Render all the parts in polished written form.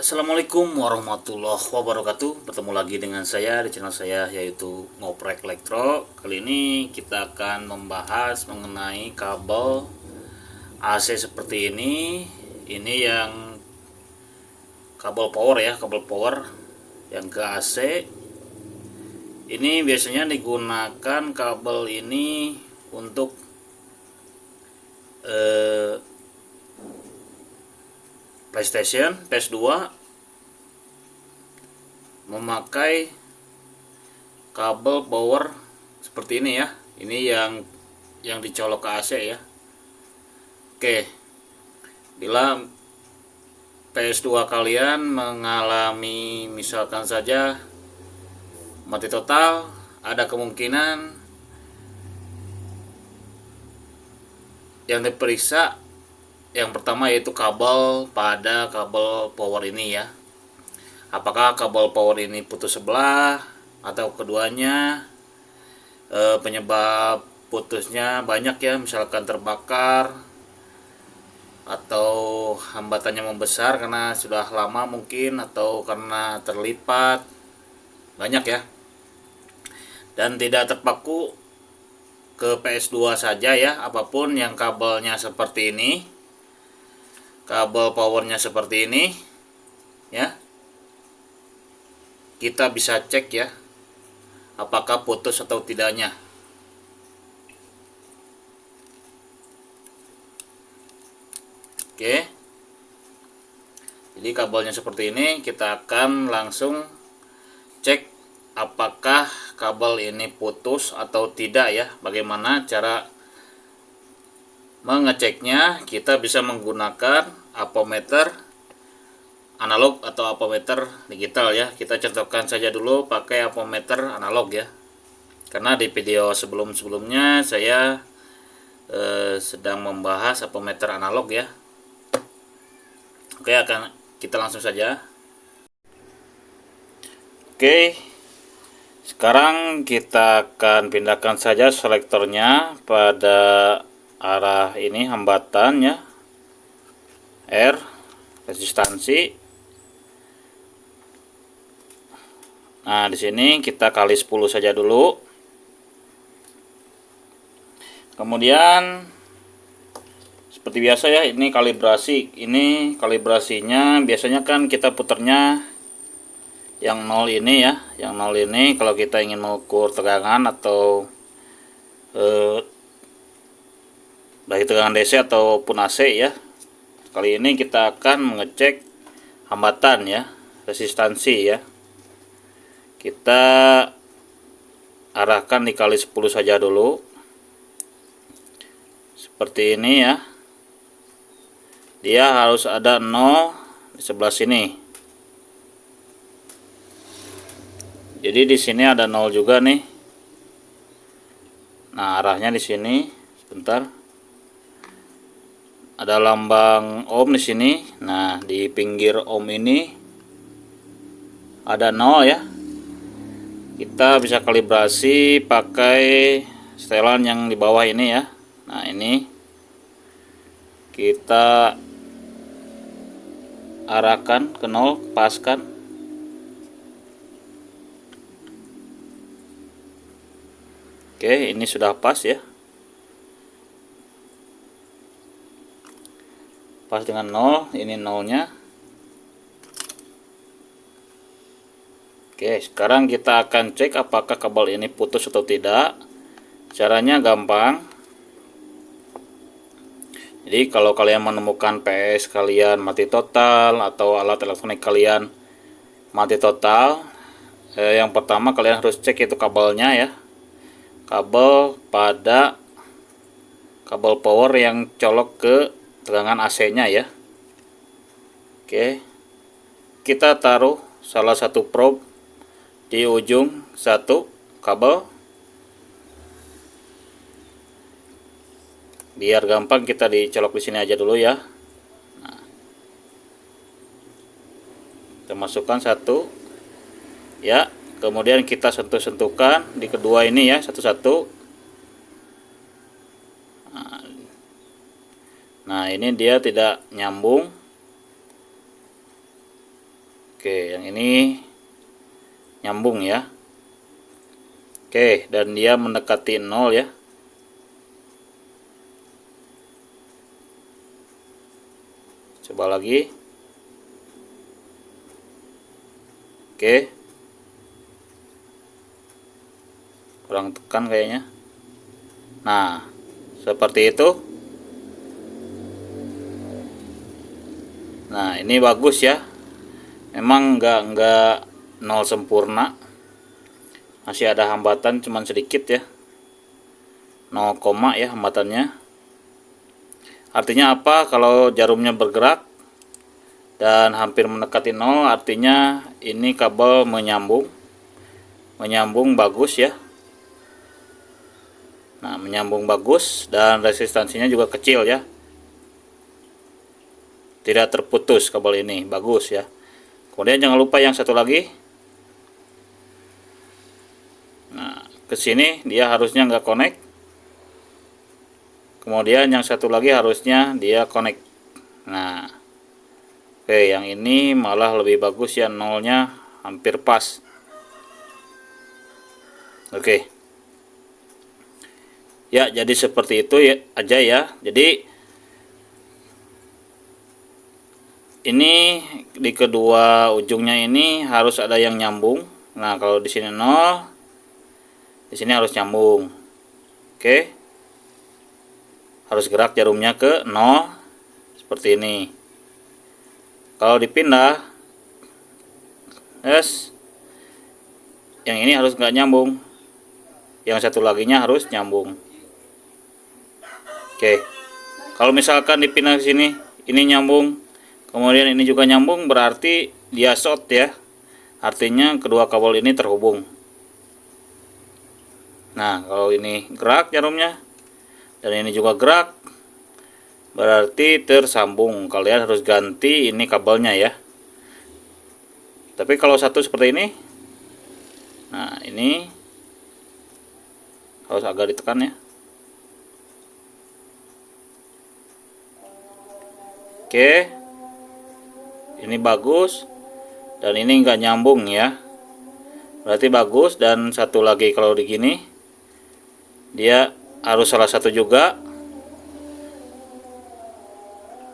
Assalamualaikum warahmatullahi wabarakatuh. Bertemu lagi dengan saya di channel saya, yaitu Ngoprek Elektro. Kali ini kita akan membahas mengenai kabel AC seperti ini. Ini yang kabel power ya, kabel power yang ke AC. Ini biasanya digunakan kabel ini untuk PlayStation, PS2 memakai kabel power seperti ini ya. Ini yang dicolok ke AC ya. Oke. Bila PS2 kalian mengalami misalkan saja mati total, ada kemungkinan yang diperiksa yang pertama yaitu kabel pada kabel power ini ya. Apakah kabel power ini putus sebelah atau keduanya. Penyebab putusnya banyak ya, misalkan terbakar atau hambatannya membesar karena sudah lama mungkin, atau karena terlipat, banyak ya. Dan tidak terpaku ke PS2 saja ya, apapun yang kabelnya seperti ini, kabel powernya seperti ini ya, kita bisa cek ya apakah putus atau tidaknya. Oke, jadi kabelnya seperti ini, kita akan langsung cek apakah kabel ini putus atau tidak ya. Bagaimana cara mengeceknya? Kita bisa menggunakan ampermeter analog atau ampermeter digital ya. Kita contohkan saja dulu pakai ampermeter analog ya, karena di video sebelumnya saya sedang membahas ampermeter analog ya. Oke, akan kita langsung saja. Oke, sekarang kita akan pindahkan saja selektornya pada arah ini, hambatannya R, resistansi. Nah, di sini kita kali 10 saja dulu. Kemudian seperti biasa ya, ini kalibrasi. Ini kalibrasinya biasanya kan kita putarnya yang 0 ini ya. Yang 0 ini kalau kita ingin mengukur tegangan atau baik tegangan DC ataupun AC ya. Kali ini kita akan mengecek hambatan ya, resistansi ya. Kita arahkan dikali 10 saja dulu. Seperti ini ya. Dia harus ada 0 di sebelah sini. Jadi di sini ada 0 juga nih. Nah, arahnya di sini. Sebentar. Ada lambang ohm di sini. Nah, di pinggir ohm ini ada 0 ya. Kita bisa kalibrasi pakai setelan yang di bawah ini ya. Nah, ini kita arahkan ke 0, paskan. Oke, ini sudah pas ya. Pas dengan 0, ini 0-nya. Oke, sekarang kita akan cek apakah kabel ini putus atau tidak. Caranya gampang. Jadi kalau kalian menemukan PS kalian mati total atau alat elektronik kalian mati total, yang pertama kalian harus cek itu kabelnya ya. Kabel pada kabel power yang colok ke tegangan AC-nya ya. Oke, kita taruh salah satu probe di ujung satu kabel. Biar gampang kita dicolok di sini aja dulu ya. Nah, kita masukkan satu ya. Kemudian kita sentuh-sentuhkan di kedua ini ya, satu-satu. Nah, ini dia tidak nyambung. Oke, yang ini nyambung ya. Oke, dan dia mendekati 0 ya. Coba lagi. Oke. Kurang tekan kayaknya. Nah, seperti itu. Nah, ini bagus ya. Memang enggak 0 sempurna. Masih ada hambatan cuman sedikit ya. 0, ya hambatannya. Artinya apa? Kalau jarumnya bergerak dan hampir mendekati 0, artinya ini kabel menyambung. Menyambung bagus ya. Nah, menyambung bagus dan resistansinya juga kecil ya. Tidak terputus kabel ini, bagus ya. Kemudian jangan lupa yang satu lagi. Nah, ke sini dia harusnya nggak connect. Kemudian yang satu lagi harusnya dia connect. Nah, oke, yang ini malah lebih bagus ya, nolnya hampir pas. Oke. Ya, jadi seperti itu ya aja ya. Jadi ini di kedua ujungnya ini harus ada yang nyambung. Nah, kalau di sini 0, di sini harus nyambung. Oke. Harus gerak jarumnya ke 0 seperti ini. Kalau dipindah, yang ini harus nggak nyambung. Yang satu laginya harus nyambung. Oke, kalau misalkan dipindah ke sini, ini nyambung, kemudian ini juga nyambung, berarti dia short ya. Artinya kedua kabel ini terhubung. Nah, kalau ini gerak jarumnya, dan ini juga gerak, berarti tersambung. Kalian harus ganti ini kabelnya ya. Tapi kalau satu seperti ini, nah ini harus agak ditekan ya. Oke, ini bagus dan ini enggak nyambung ya, berarti bagus. Dan satu lagi kalau begini, dia harus salah satu juga.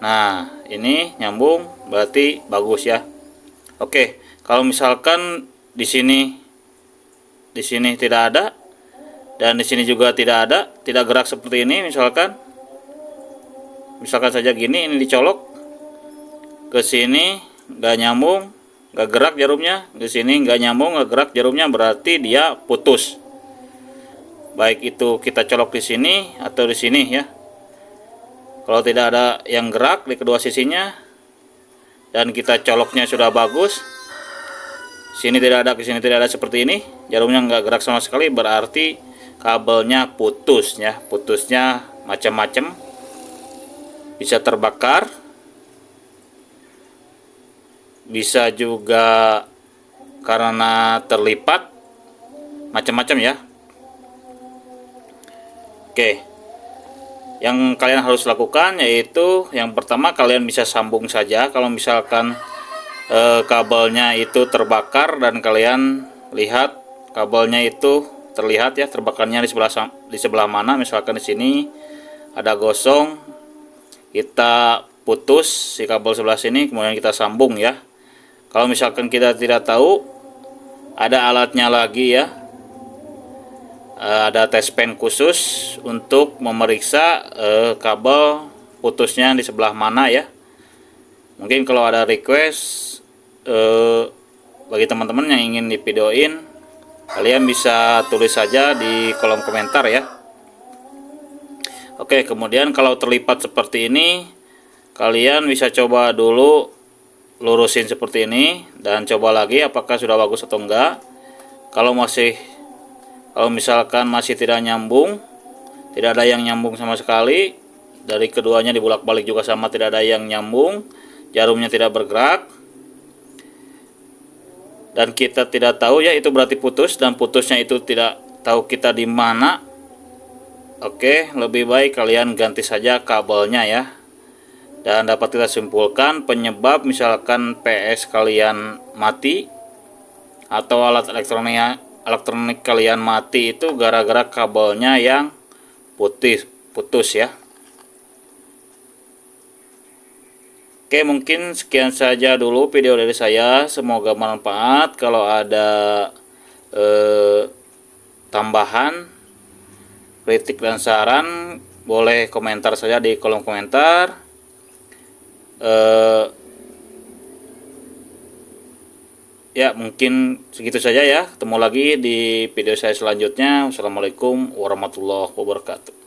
Nah, ini nyambung, berarti bagus ya. Oke, kalau misalkan di sini tidak ada, dan di sini juga tidak ada, tidak gerak seperti ini, misalkan saja gini, ini dicolok ke sini nggak nyambung, nggak gerak jarumnya, ke sini nggak nyambung, nggak gerak jarumnya, berarti dia putus. Baik itu kita colok di sini atau di sini ya. Kalau tidak ada yang gerak di kedua sisinya dan kita coloknya sudah bagus, sini tidak ada, ke sini tidak ada seperti ini, jarumnya nggak gerak sama sekali, berarti kabelnya putus ya. Putusnya macam-macam. Bisa terbakar, bisa juga karena terlipat, macam-macam ya. Oke, yang kalian harus lakukan yaitu yang pertama, kalian bisa sambung saja. Kalau misalkan kabelnya itu terbakar dan kalian lihat kabelnya itu terlihat ya, terbakarnya di sebelah mana. Misalkan di sini ada gosong, kita putus si kabel sebelah sini, kemudian kita sambung ya. Kalau misalkan kita tidak tahu, ada alatnya lagi ya. Ada tes pen khusus untuk memeriksa kabel putusnya di sebelah mana ya. Mungkin kalau ada request bagi teman-teman yang ingin divideoin, kalian bisa tulis saja di kolom komentar ya. Oke, kemudian kalau terlipat seperti ini, kalian bisa coba dulu lurusin seperti ini dan coba lagi apakah sudah bagus atau enggak. Kalau misalkan masih tidak nyambung, tidak ada yang nyambung sama sekali, dari keduanya dibulak-balik juga sama, tidak ada yang nyambung, jarumnya tidak bergerak, dan kita tidak tahu ya, itu berarti putus, dan putusnya itu tidak tahu kita di mana. Oke, lebih baik kalian ganti saja kabelnya ya. Dan dapat kita simpulkan penyebab misalkan PS kalian mati atau alat elektronik kalian mati itu gara-gara kabelnya yang putus ya. Oke, mungkin sekian saja dulu video dari saya. Semoga bermanfaat. Kalau ada tambahan, kritik dan saran, boleh komentar saja di kolom komentar. Ya, mungkin segitu saja ya. Ketemu lagi di video saya selanjutnya. Wassalamualaikum warahmatullahi wabarakatuh.